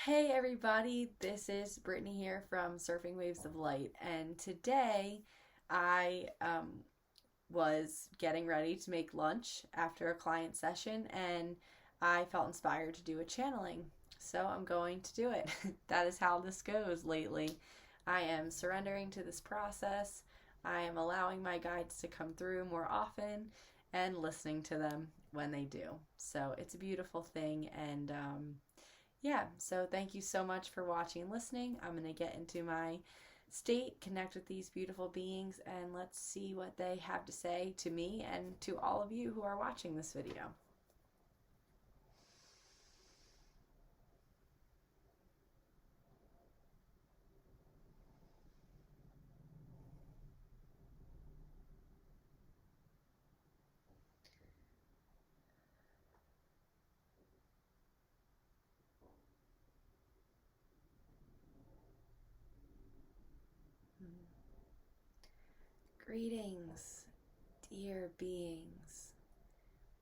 Hey everybody, this is Brittany here from Surfing Waves of Light, and today I was getting ready to make lunch after a client session, and I felt inspired to do a channeling, so I'm going to do it. That is how this goes lately. I am surrendering to this process. I am allowing my guides to come through more often and listening to them when they do. So it's a beautiful thing, and yeah, so thank you so much for watching and listening. I'm going to get into my state, connect with these beautiful beings, and let's see what they have to say to me and to all of you who are watching this video. Greetings, dear beings.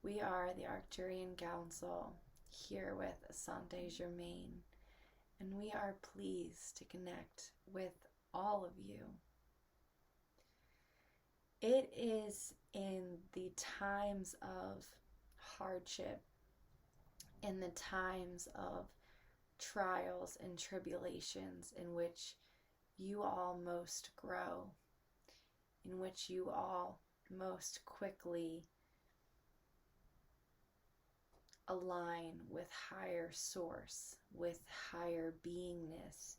We are the Arcturian Council here with Asante Germain, and we are pleased to connect with all of you. It is in the times of hardship, in the times of trials and tribulations in which you all most grow, in which you all most quickly align with higher source, with higher beingness,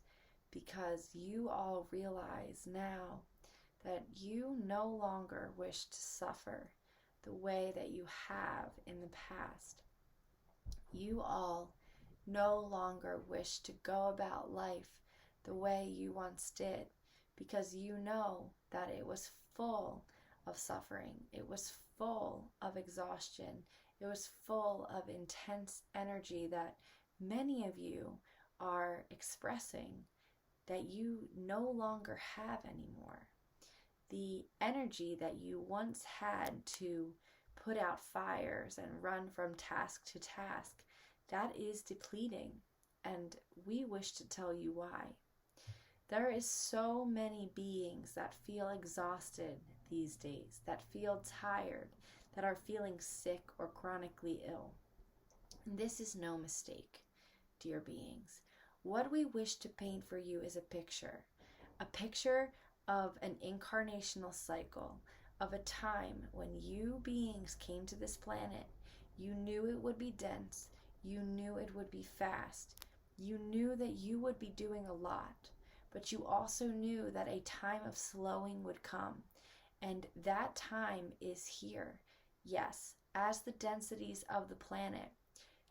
because you all realize now that you no longer wish to suffer the way that you have in the past. You all no longer wish to go about life the way you once did, because you know that it was full of suffering, it was full of exhaustion, it was full of intense energy that many of you are expressing that you no longer have anymore. The energy that you once had to put out fires and run from task to task, that is depleting, and we wish to tell you why. There is so many beings that feel exhausted these days, that feel tired, that are feeling sick or chronically ill. And this is no mistake, dear beings. What we wish to paint for you is a picture of an incarnational cycle, of a time when you beings came to this planet. You knew it would be dense, you knew it would be fast, you knew that you would be doing a lot, but you also knew that a time of slowing would come, and that time is here. Yes, as the densities of the planet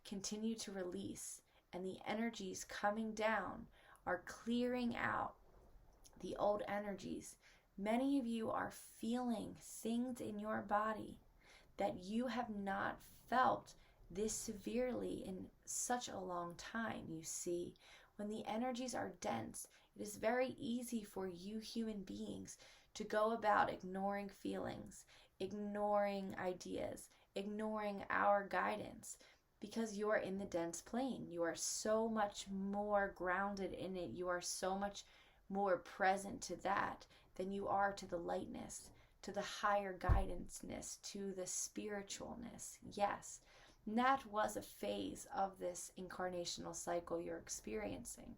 continue to release and the energies coming down are clearing out the old energies, many of you are feeling things in your body that you have not felt this severely in such a long time. You see, when the energies are dense, it is very easy for you human beings to go about ignoring feelings, ignoring ideas, ignoring our guidance, because you are in the dense plane. You are so much more grounded in it. You are so much more present to that than you are to the lightness, to the higher guidance-ness, to the spiritualness. Yes, and that was a phase of this incarnational cycle you're experiencing.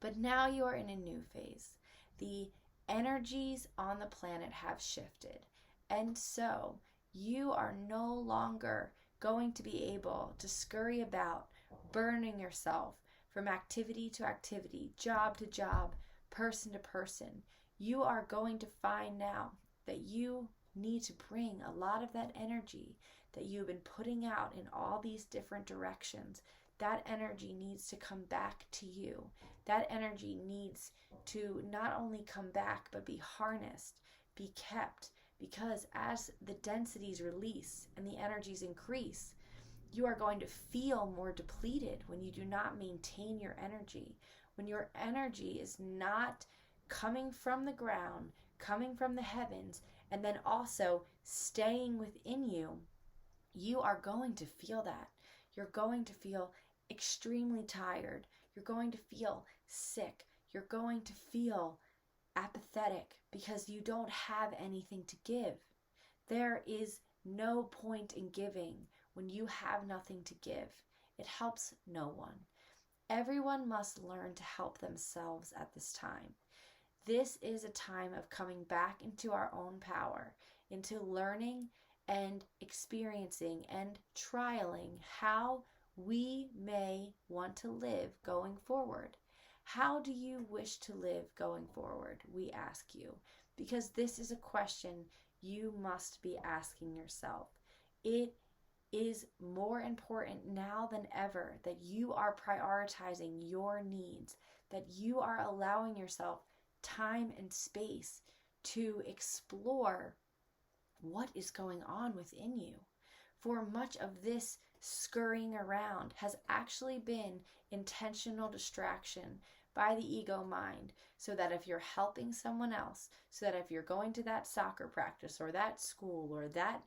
But now you are in a new phase. The energies on the planet have shifted. And so you are no longer going to be able to scurry about, burning yourself from activity to activity, job to job, person to person. You are going to find now that you need to bring a lot of that energy that you've been putting out in all these different directions. That energy needs to come back to you. That energy needs to not only come back, but be harnessed, be kept, because as the densities release and the energies increase, you are going to feel more depleted when you do not maintain your energy. When your energy is not coming from the ground, coming from the heavens, and then also staying within you, you are going to feel that. You're going to feel extremely tired. You're going to feel sick. You're going to feel apathetic because you don't have anything to give. There is no point in giving when you have nothing to give. It helps no one. Everyone must learn to help themselves at this time. This is a time of coming back into our own power, into learning and experiencing and trialing how we may want to live going forward. How do you wish to live going forward? We ask you, because this is a question you must be asking yourself. It is more important now than ever that you are prioritizing your needs, that you are allowing yourself time and space to explore what is going on within you. For much of this scurrying around has actually been intentional distraction by the ego mind, so that if you're helping someone else, so that if you're going to that soccer practice or that school or that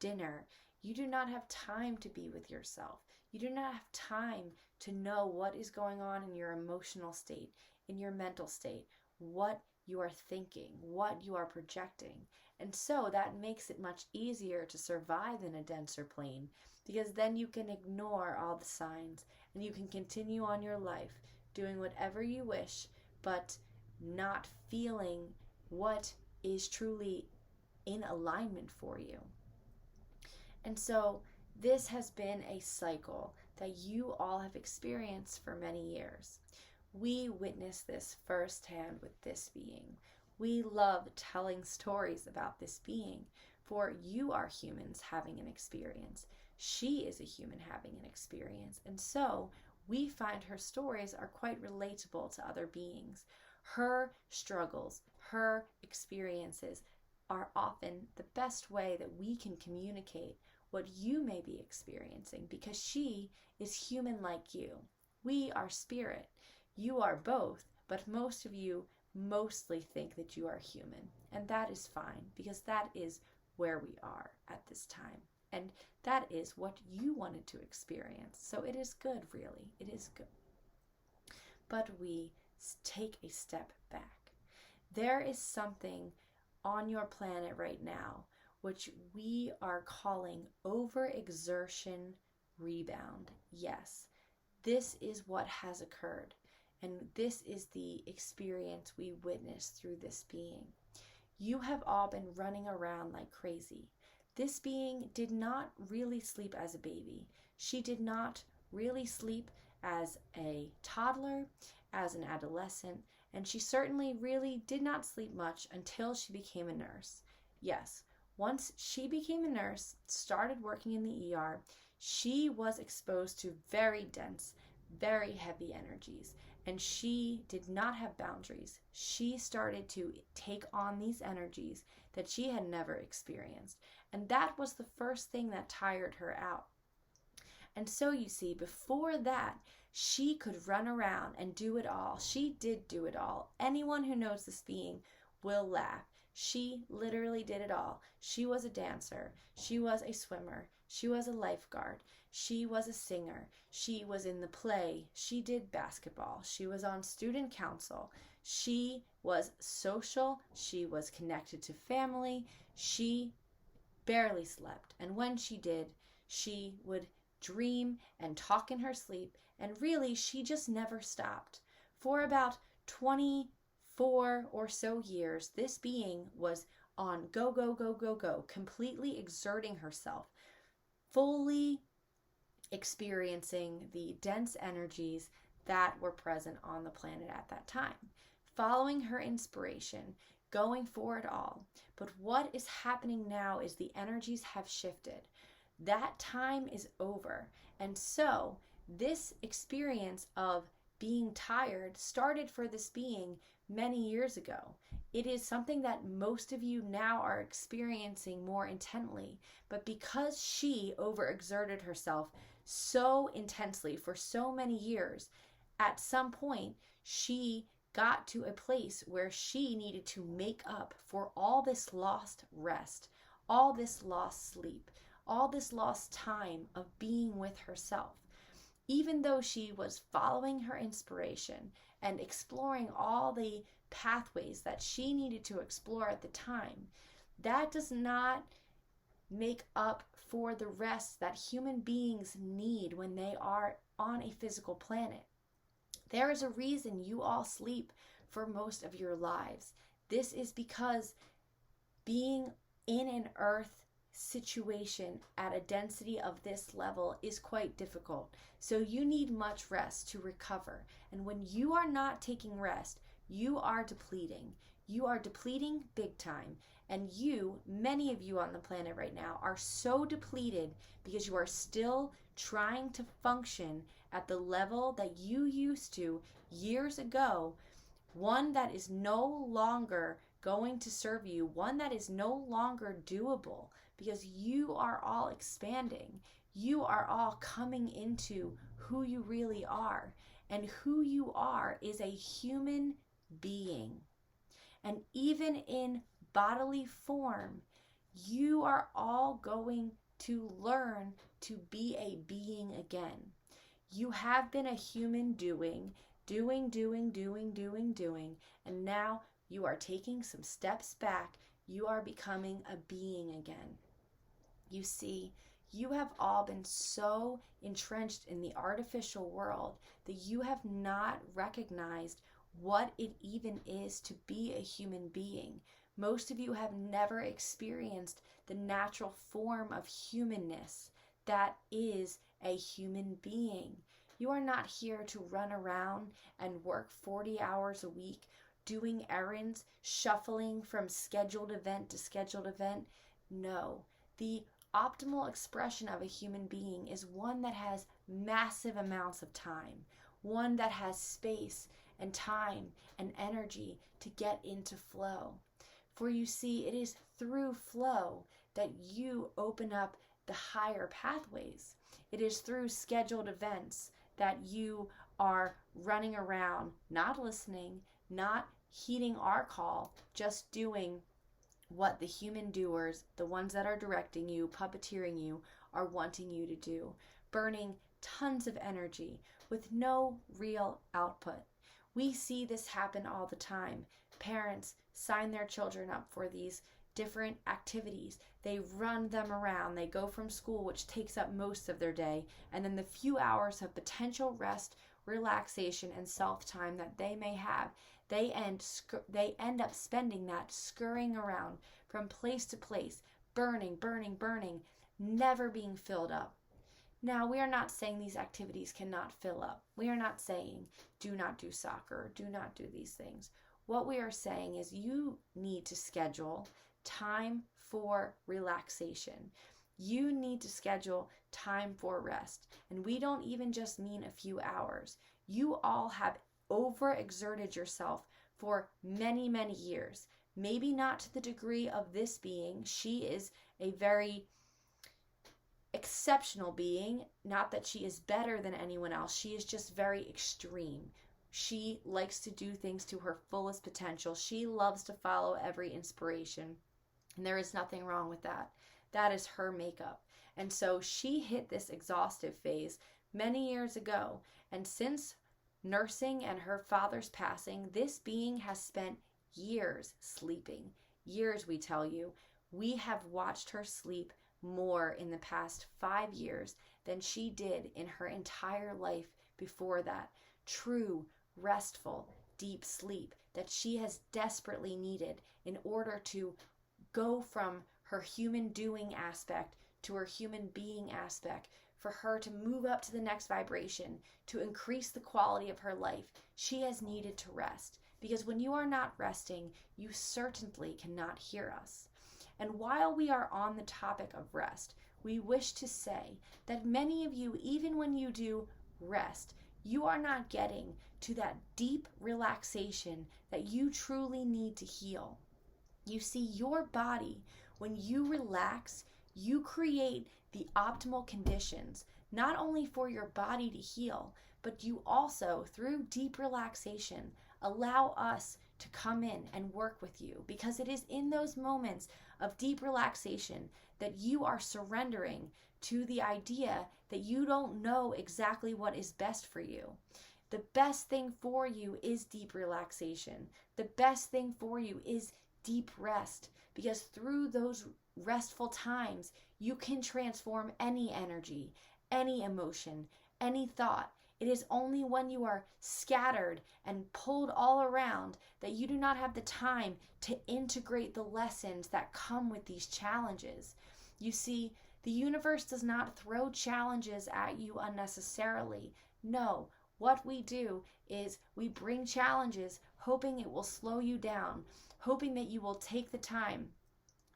dinner, you do not have time to be with yourself. You do not have time to know what is going on in your emotional state, in your mental state, what you are thinking, what you are projecting. And so that makes it much easier to survive in a denser plane, because then you can ignore all the signs and you can continue on your life doing whatever you wish, but not feeling what is truly in alignment for you. And so this has been a cycle that you all have experienced for many years. We witnessed this firsthand with this being. We love telling stories about this being, for you are humans having an experience. She is a human having an experience. And so we find her stories are quite relatable to other beings. Her struggles, her experiences are often the best way that we can communicate what you may be experiencing, because she is human like you. We are spirit. You are both, but most of you mostly think that you are human. And that is fine, because that is where we are at this time. And that is what you wanted to experience. So it is good, really. It is good. But we take a step back. There is something on your planet right now which we are calling overexertion rebound. Yes, this is what has occurred. And this is the experience we witnessed through this being. You have all been running around like crazy. This being did not really sleep as a baby. She did not really sleep as a toddler, as an adolescent, and she certainly really did not sleep much until she became a nurse. Yes, once she became a nurse, started working in the ER, she was exposed to very dense, very heavy energies, and she did not have boundaries. She started to take on these energies that she had never experienced, and that was the first thing that tired her out. And so you see, before that, she could run around and do it all. She did do it all. Anyone who knows this being will laugh. She literally did it all. She was a dancer. She was a swimmer. She was a lifeguard. She was a singer. She was in the play. She did basketball. She was on student council. She was social. She was connected to family. She barely slept. And when she did, she would dream and talk in her sleep. And really, she just never stopped. For about 24 or so years, this being was on go, go, go, go, go, completely exerting herself, fully experiencing the dense energies that were present on the planet at that time, following her inspiration, going for it all. But what is happening now is the energies have shifted. That time is over. And so this experience of being tired started for this being many years ago. It is something that most of you now are experiencing more intently. But because she overexerted herself so intensely for so many years, at some point she got to a place where she needed to make up for all this lost rest, all this lost sleep, all this lost time of being with herself. even though she was following her inspiration and exploring all the pathways that she needed to explore at the time, that does not make up for the rest that human beings need when they are on a physical planet. There is a reason you all sleep for most of your lives. This is because being in an earth situation at a density of this level is quite difficult. So you need much rest to recover. And when you are not taking rest, you are depleting. You are depleting big time. And you, many of you on the planet right now, are so depleted because you are still trying to function at the level that you used to years ago, one that is no longer going to serve you, one that is no longer doable, because you are all expanding. You are all coming into who you really are. And who you are is a human being. And even in bodily form, you are all going to learn to be a being again. You have been a human doing, and now you are taking some steps back. You are becoming a being again. You see, you have all been so entrenched in the artificial world that you have not recognized what it even is to be a human being. Most of you have never experienced the natural form of humanness that is a human being. You are not here to run around and work 40 hours a week, doing errands, shuffling from scheduled event to scheduled event. No, the optimal expression of a human being is one that has massive amounts of time, one that has space and time and energy to get into flow. For you see, it is through flow that you open up the higher pathways. It is through scheduled events that you are running around, not listening, not heeding our call, just doing what the human doers, the ones that are directing you, puppeteering you, are wanting you to do, burning tons of energy with no real output. We see this happen all the time. Parents sign their children up for these different activities. They run them around. They go from school, which takes up most of their day, and then the few hours of potential rest, relaxation, and self-time that they may have, they end up spending that scurrying around from place to place, burning, never being filled up. Now, we are not saying these activities cannot fill up. We are not saying do not do soccer, do not do these things. What we are saying is you need to schedule time for relaxation. You need to schedule time for rest. And we don't even just mean a few hours. You all have overexerted yourself for many, many years. Maybe not to the degree of this being. She is a very exceptional being. Not that she is better than anyone else. She is just very extreme. She likes to do things to her fullest potential. She loves to follow every inspiration. And there is nothing wrong with that. That is her makeup. And so she hit this exhaustive phase many years ago. And since nursing and her father's passing, this being has spent years sleeping. Years, we tell you. We have watched her sleep more in the past 5 years than she did in her entire life before that. True, restful, deep sleep that she has desperately needed in order to go from her human doing aspect to her human being aspect, for her to move up to the next vibration, to increase the quality of her life. She has needed to rest, because when you are not resting, you certainly cannot hear us. And while we are on the topic of rest, we wish to say that many of you, even when you do rest, you are not getting to that deep relaxation that you truly need to heal. You see, your body, when you relax, you create the optimal conditions, not only for your body to heal, but you also, through deep relaxation, allow us to come in and work with you, because it is in those moments of deep relaxation that you are surrendering to the idea that you don't know exactly what is best for you. The best thing for you is deep relaxation. The best thing for you is deep rest, because through those restful times, you can transform any energy, any emotion, any thought. It is only when you are scattered and pulled all around that you do not have the time to integrate the lessons that come with these challenges. You see, the universe does not throw challenges at you unnecessarily. No, what we do is we bring challenges hoping it will slow you down, hoping that you will take the time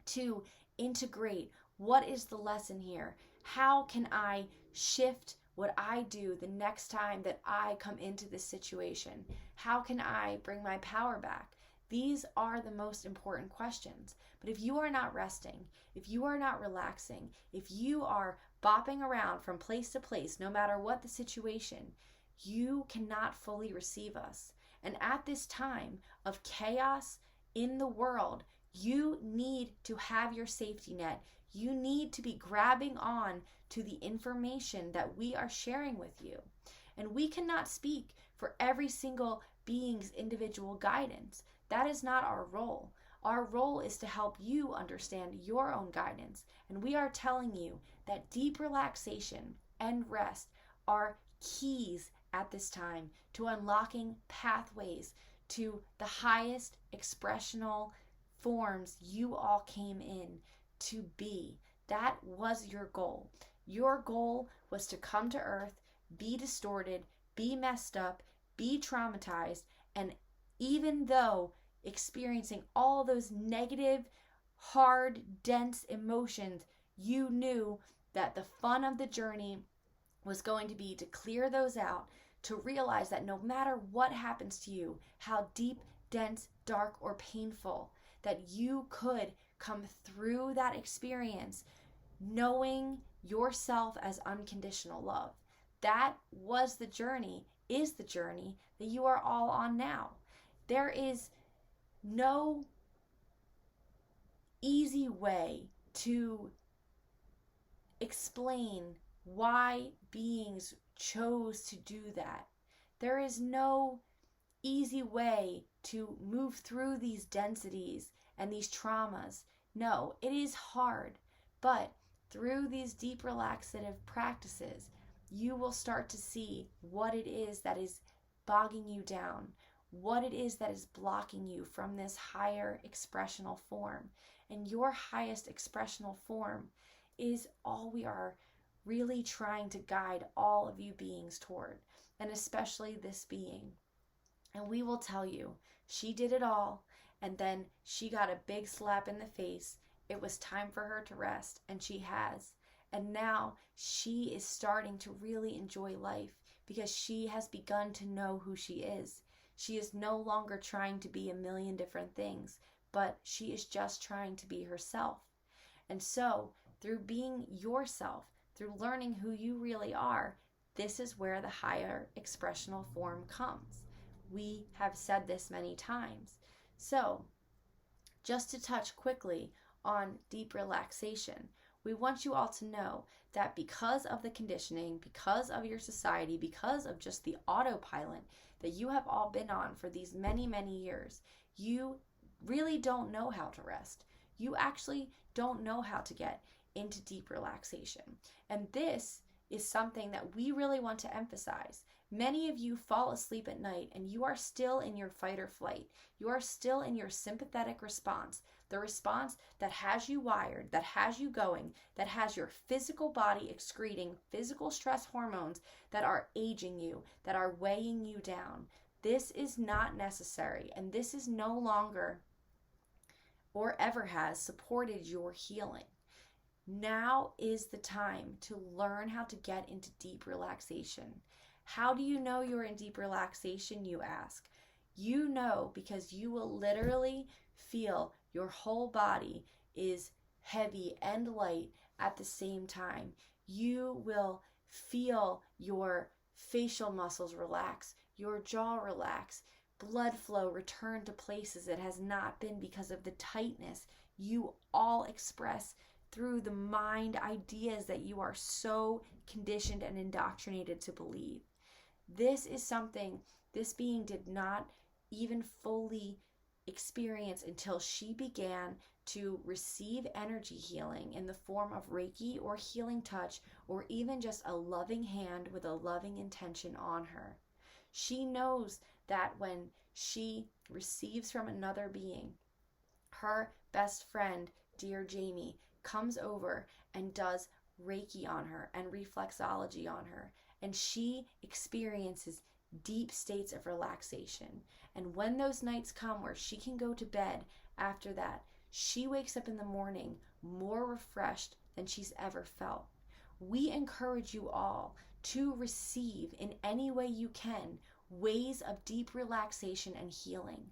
to integrate what is the lesson here. How can I shift what I do the next time that I come into this situation? How can I bring my power back? These are the most important questions. But if you are not resting, if you are not relaxing, if you are bopping around from place to place, no matter what the situation, you cannot fully receive us. And at this time of chaos in the world, you need to have your safety net. You need to be grabbing on to the information that we are sharing with you. And we cannot speak for every single being's individual guidance. That is not our role. Our role is to help you understand your own guidance. And we are telling you that deep relaxation and rest are keys at this time to unlocking pathways to the highest expressional forms you all came in to be. That was your goal. Your goal was to come to Earth, be distorted, be messed up, be traumatized, and even though experiencing all those negative, hard, dense emotions, you knew that the fun of the journey was going to be to clear those out, to realize that no matter what happens to you, how deep, dense, dark, or painful, that you could come through that experience knowing yourself as unconditional love. That was the journey, is the journey that you are all on now. There is no easy way to explain why beings chose to do that. There is no easy way to move through these densities and these traumas. No, it is hard, but through these deep relaxative practices, you will start to see what it is that is bogging you down, what it is that is blocking you from this higher expressional form. And your highest expressional form is all we are really trying to guide all of you beings toward, and especially this being. And we will tell you, she did it all, and then she got a big slap in the face. It was time for her to rest, and she has. And now she is starting to really enjoy life because she has begun to know who she is. She is no longer trying to be a million different things, but she is just trying to be herself. And so, through being yourself, through learning who you really are, this is where the higher expressional form comes. We have said this many times. So, just to touch quickly on deep relaxation, we want you all to know that because of the conditioning, because of your society, because of just the autopilot that you have all been on for these many, many years, you really don't know how to rest. You actually don't know how to get into deep relaxation. And this is something that we really want to emphasize. Many of you fall asleep at night and you are still in your fight or flight. You are still in your sympathetic response, the response that has you wired, that has you going, that has your physical body excreting physical stress hormones that are aging you, that are weighing you down. This is not necessary, and this is no longer or ever has supported your healing. Now is the time to learn how to get into deep relaxation. How do you know you're in deep relaxation, you ask? You know because you will literally feel your whole body is heavy and light at the same time. You will feel your facial muscles relax, your jaw relax, blood flow return to places it has not been because of the tightness you all express through the mind ideas that you are so conditioned and indoctrinated to believe. This is something this being did not even fully experience until she began to receive energy healing in the form of Reiki or healing touch, or even just a loving hand with a loving intention on her. She knows that when she receives from another being, her best friend, dear Jamie, comes over and does Reiki on her and reflexology on her, and she experiences deep states of relaxation. And when those nights come where she can go to bed after that, she wakes up in the morning more refreshed than she's ever felt. We encourage you all to receive in any way you can ways of deep relaxation and healing.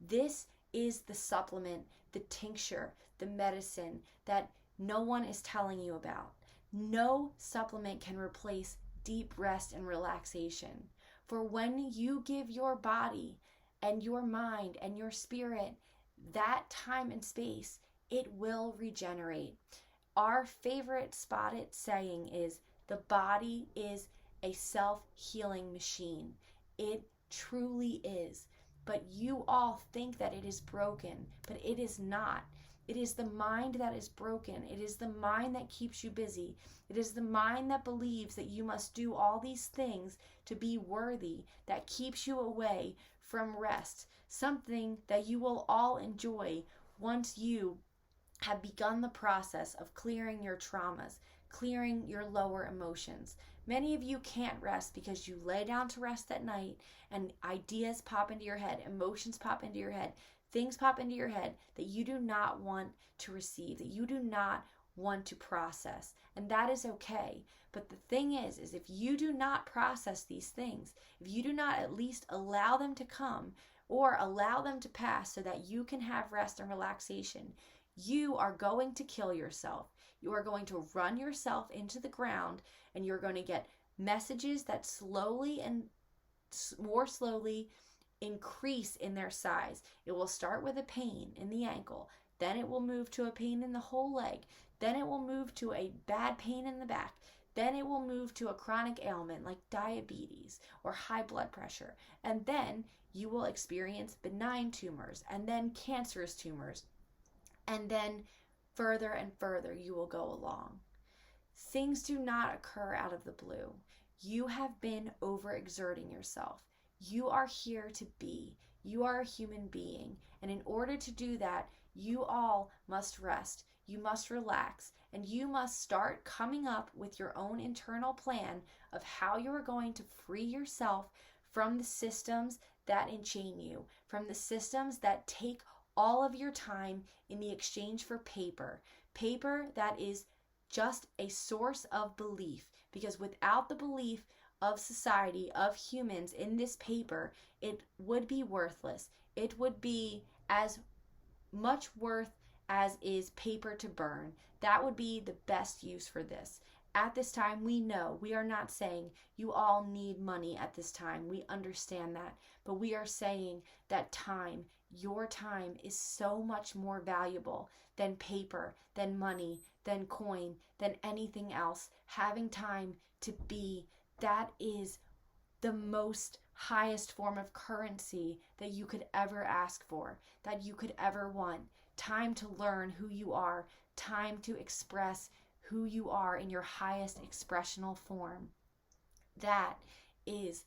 This is the supplement, the tincture, the medicine that no one is telling you about. No supplement can replace deep rest and relaxation. For when you give your body and your mind and your spirit that time and space, it will regenerate. Our favorite spotted saying is, the body is a self-healing machine. It truly is. But you all think that it is broken, but it is not. It is the mind that is broken. It is the mind that keeps you busy. It is the mind that believes that you must do all these things to be worthy, that keeps you away from rest, something that you will all enjoy once you have begun the process of clearing your traumas, clearing your lower emotions. Many of you can't rest because you lay down to rest at night and ideas pop into your head, emotions pop into your head, things pop into your head that you do not want to receive, that you do not want to process. And that is okay. But the thing is if you do not process these things, if you do not at least allow them to come or allow them to pass so that you can have rest and relaxation, you are going to kill yourself. You are going to run yourself into the ground, and you're going to get messages that slowly and more slowly increase in their size. It will start with a pain in the ankle, then it will move to a pain in the whole leg, then it will move to a bad pain in the back, then it will move to a chronic ailment like diabetes or high blood pressure, and then you will experience benign tumors and then cancerous tumors, and then further and further you will go along. Things do not occur out of the blue. You have been overexerting yourself. You are here to be. You are a human being. And in order to do that, you all must rest. You must relax. And you must start coming up with your own internal plan of how you are going to free yourself from the systems that enchain you, from the systems that take all of your time in the exchange for paper. Paper that is just a source of belief, because without the belief of society, of humans in this paper, it would be worthless. It would be as much worth as is paper to burn. That would be the best use for this. At this time, we know, we are not saying you all need money at this time. We understand that. But we are saying that time, your time, is so much more valuable than paper, than money, than coin, than anything else. Having time to be, that is the most highest form of currency that you could ever ask for, that you could ever want. Time to learn who you are, time to express who you are in your highest expressional form. That is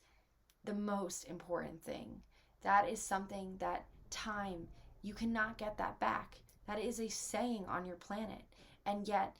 the most important thing. That is something that time, you cannot get that back. That is a saying on your planet. And yet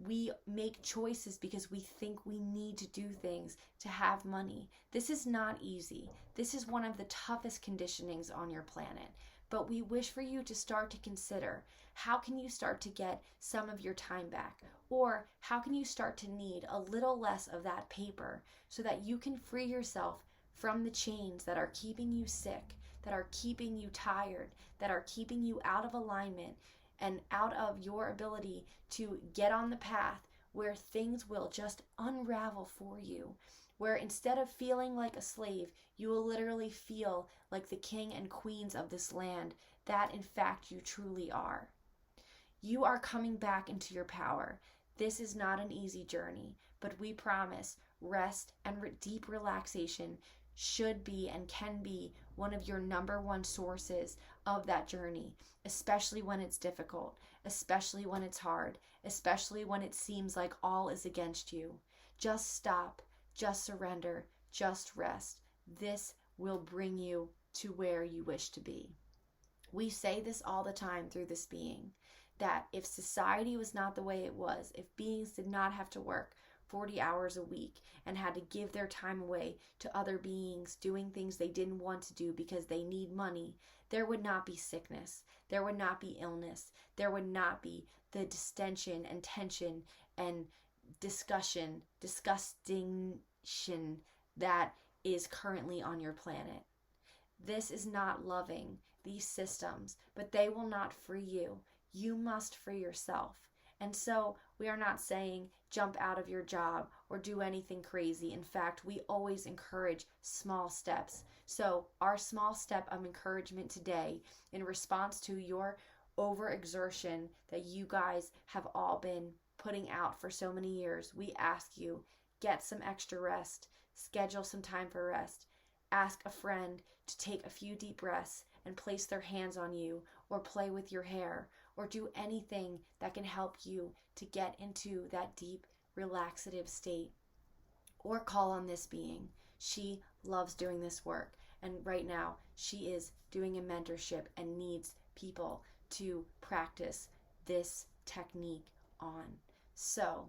we make choices because we think we need to do things to have money. This is not easy. This is one of the toughest conditionings on your planet. But we wish for you to start to consider, how can you start to get some of your time back? Or how can you start to need a little less of that paper so that you can free yourself from the chains that are keeping you sick, that are keeping you tired, that are keeping you out of alignment and out of your ability to get on the path where things will just unravel for you, where instead of feeling like a slave, you will literally feel like the king and queens of this land that in fact you truly are. You are coming back into your power. This is not an easy journey, but we promise rest and deep relaxation should be and can be one of your number one sources of that journey, especially when it's difficult, especially when it's hard, especially when it seems like all is against you. Just stop, just surrender, just rest. This will bring you to where you wish to be. We say this all the time through this being, that if society was not the way it was, if beings did not have to work 40 hours a week and had to give their time away to other beings doing things they didn't want to do because they need money, there would not be sickness, there would not be illness, there would not be the distension and tension and disgusting that is currently on your planet. This is not loving these systems, but they will not free you. You must free yourself. And so we are not saying jump out of your job or do anything crazy. In fact, we always encourage small steps. So our small step of encouragement today in response to your overexertion that you guys have all been putting out for so many years, we ask you, get some extra rest, schedule some time for rest, ask a friend to take a few deep breaths and place their hands on you, or play with your hair, or do anything that can help you to get into that deep, relaxative state. Or call on this being. She loves doing this work, and right now she is doing a mentorship and needs people to practice this technique on. So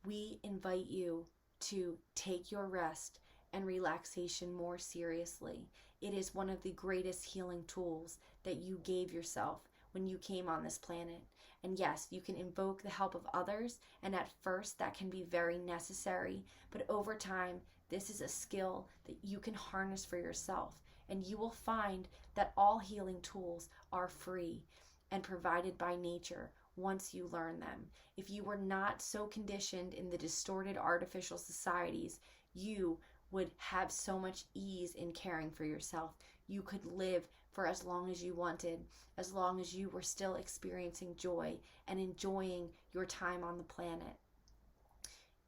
we invite you to take your rest and relaxation more seriously. It is one of the greatest healing tools that you gave yourself when you came on this planet. And yes, you can invoke the help of others, and at first that can be very necessary, but over time, this is a skill that you can harness for yourself, and you will find that all healing tools are free and provided by nature once you learn them. If you were not so conditioned in the distorted artificial societies, you would have so much ease in caring for yourself. You could live for as long as you wanted, as long as you were still experiencing joy and enjoying your time on the planet.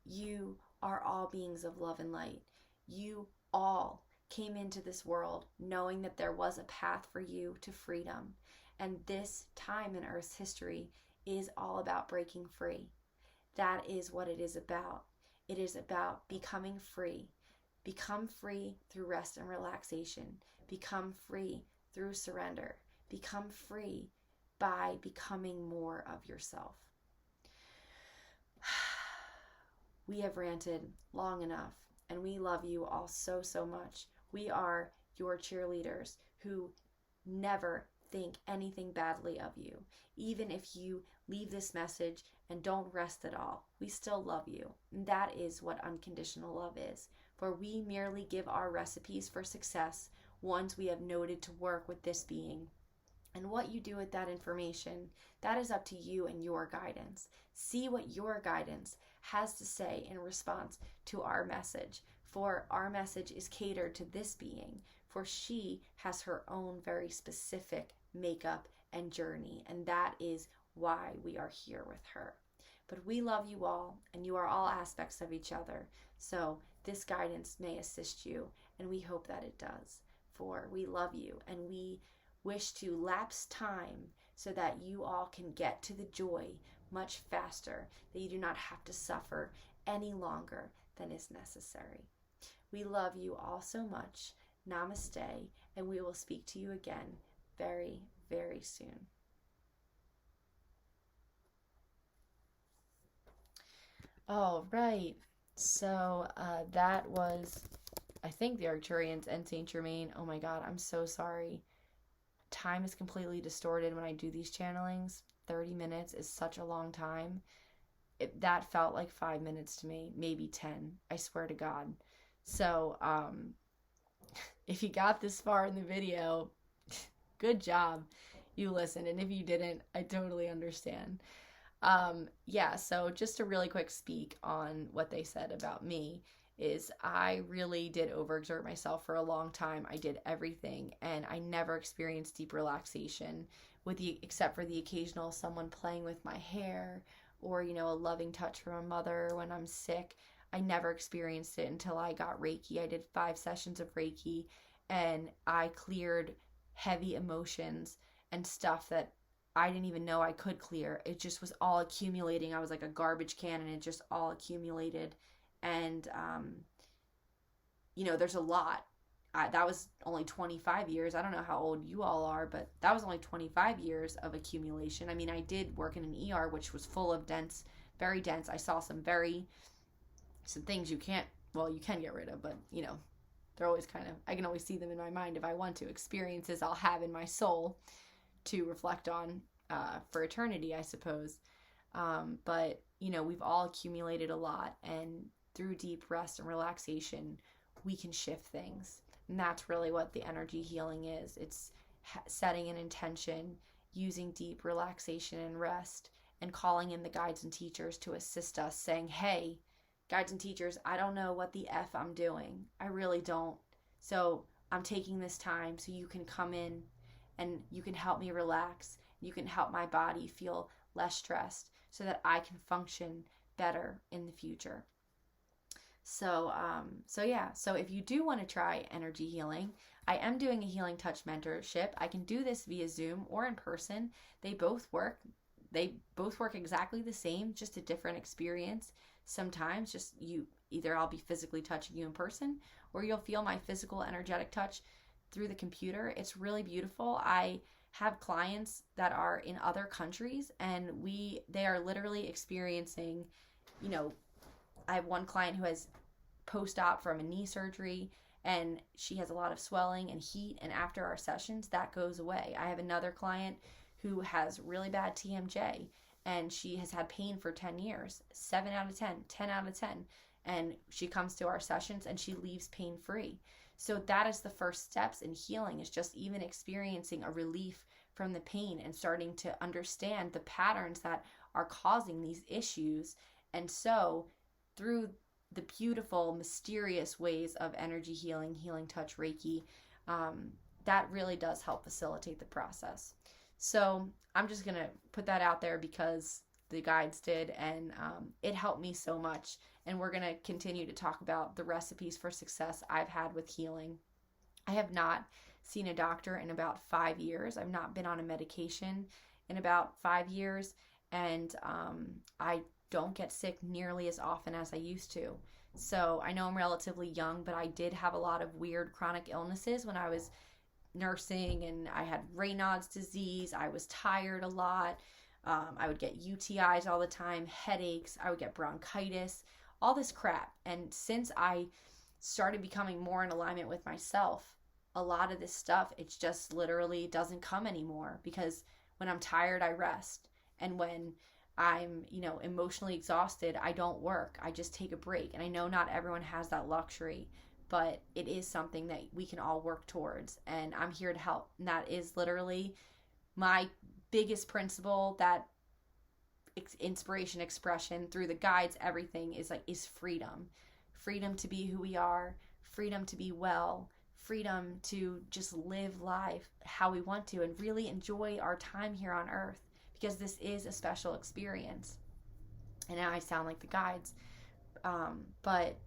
You are all beings of love and light. You all came into this world knowing that there was a path for you to freedom. And this time in Earth's history is all about breaking free. That is what it is about. It is about becoming free. Become free through rest and relaxation. Become free through surrender. Become free by becoming more of yourself. We have ranted long enough, and we love you all so, so much. We are your cheerleaders who never think anything badly of you. Even if you leave this message and don't rest at all, we still love you. And that is what unconditional love is. For we merely give our recipes for success once we have noted to work with this being. And what you do with that information, that is up to you and your guidance. See what your guidance has to say in response to our message. For our message is catered to this being, for she has her own very specific makeup and journey, and that is why we are here with her. But we love you all, and you are all aspects of each other. So this guidance may assist you, and we hope that it does. For we love you, and we wish to lapse time so that you all can get to the joy much faster, that you do not have to suffer any longer than is necessary. We love you all so much. Namaste, and we will speak to you again very, very soon. All right, so that was, I think, the Arcturians and Saint Germain. Oh my god, I'm so sorry. Time is completely distorted when I do these channelings. 30 minutes is such a long time. That felt like 5 minutes to me, maybe 10, I swear to God. So, if you got this far in the video, good job, you listened. And if you didn't, I totally understand. Yeah, so just a really quick speak on what they said about me is I really did overexert myself for a long time. I did everything and I never experienced deep relaxation except for the occasional someone playing with my hair or, a loving touch from a mother when I'm sick. I never experienced it until I got Reiki. I did 5 sessions of Reiki and I cleared heavy emotions and stuff that I didn't even know I could clear. It just was all accumulating. I was like a garbage can and it just all accumulated. And, there's a lot. That was only 25 years. I don't know how old you all are, but that was only 25 years of accumulation. I mean, I did work in an ER, which was full of very dense. I saw some things you can get rid of, but, they're always I can always see them in my mind if I want to. Experiences I'll have in my soul to reflect on for eternity, I suppose. But, we've all accumulated a lot, and through deep rest and relaxation, we can shift things. And that's really what the energy healing is. It's setting an intention, using deep relaxation and rest, and calling in the guides and teachers to assist us, saying, hey, guides and teachers, I don't know what the F I'm doing. I really don't. So I'm taking this time so you can come in and you can help me relax. You can help my body feel less stressed so that I can function better in the future. So if you do want to try energy healing, I am doing a healing touch mentorship. I can do this via Zoom or in person. They both work. They both work exactly the same, just a different experience. Sometimes either I'll be physically touching you in person or you'll feel my physical energetic touch through the computer. It's really beautiful. I have clients that are in other countries and they are literally experiencing, I have one client who has post-op from a knee surgery and she has a lot of swelling and heat, and after our sessions that goes away. I have another client who has really bad TMJ and she has had pain for 10 years, 7 out of 10, 10 out of 10. And she comes to our sessions and she leaves pain-free. So that is the first steps in healing, is just even experiencing a relief from the pain and starting to understand the patterns that are causing these issues. And so through the beautiful, mysterious ways of energy healing, healing touch, Reiki, that really does help facilitate the process. So I'm just going to put that out there because the guides did, and it helped me so much. And we're going to continue to talk about the recipes for success I've had with healing. I have not seen a doctor in about 5 years. I've not been on a medication in about 5 years. And I don't get sick nearly as often as I used to. So I know I'm relatively young, but I did have a lot of weird chronic illnesses when I was nursing, and I had Raynaud's disease. I was tired a lot. I would get UTIs all the time, headaches. I would get bronchitis, all this crap. And since I started becoming more in alignment with myself, a lot of this stuff, it's just literally doesn't come anymore, because when I'm tired, I rest. And when I'm, emotionally exhausted, I don't work. I just take a break. And I know not everyone has that luxury, but it is something that we can all work towards. And I'm here to help. And that is literally my biggest principle, that inspiration, expression through the guides, everything is freedom. Freedom to be who we are, freedom to be well, freedom to just live life how we want to and really enjoy our time here on earth, because this is a special experience. And now I sound like the guides, but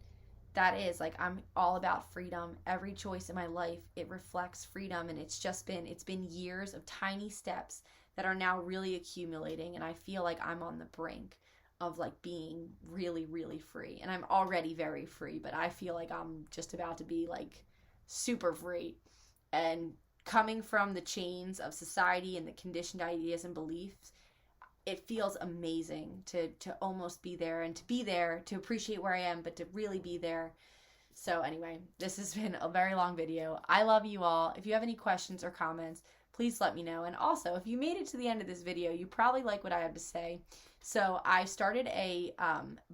that is I'm all about freedom. Every choice in my life, it reflects freedom, and it's been years of tiny steps that are now really accumulating, and I feel like I'm on the brink of being really, really free. And I'm already very free, but I feel like I'm just about to be super free. And coming from the chains of society and the conditioned ideas and beliefs, it feels amazing to almost be there, and to be there, to appreciate where I am, but to really be there. So anyway, this has been a very long video. I love you all. If you have any questions or comments, please let me know. And also, if you made it to the end of this video, you probably like what I have to say. So I started a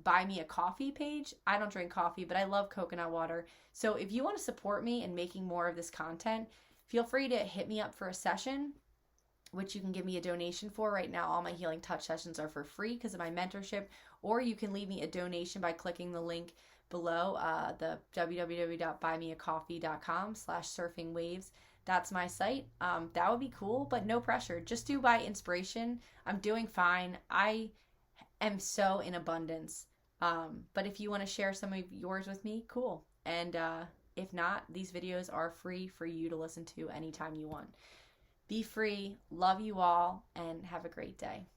buy me a coffee page. I don't drink coffee, but I love coconut water. So if you want to support me in making more of this content, feel free to hit me up for a session, which you can give me a donation for. Right now, all my healing touch sessions are for free because of my mentorship, or you can leave me a donation by clicking the link below, the www.buymeacoffee.com/surfingwaves. That's my site. That would be cool, but no pressure. Just do by inspiration. I'm doing fine. I am so in abundance. But if you want to share some of yours with me, cool. And if not, these videos are free for you to listen to anytime you want. Be free. Love you all, and have a great day.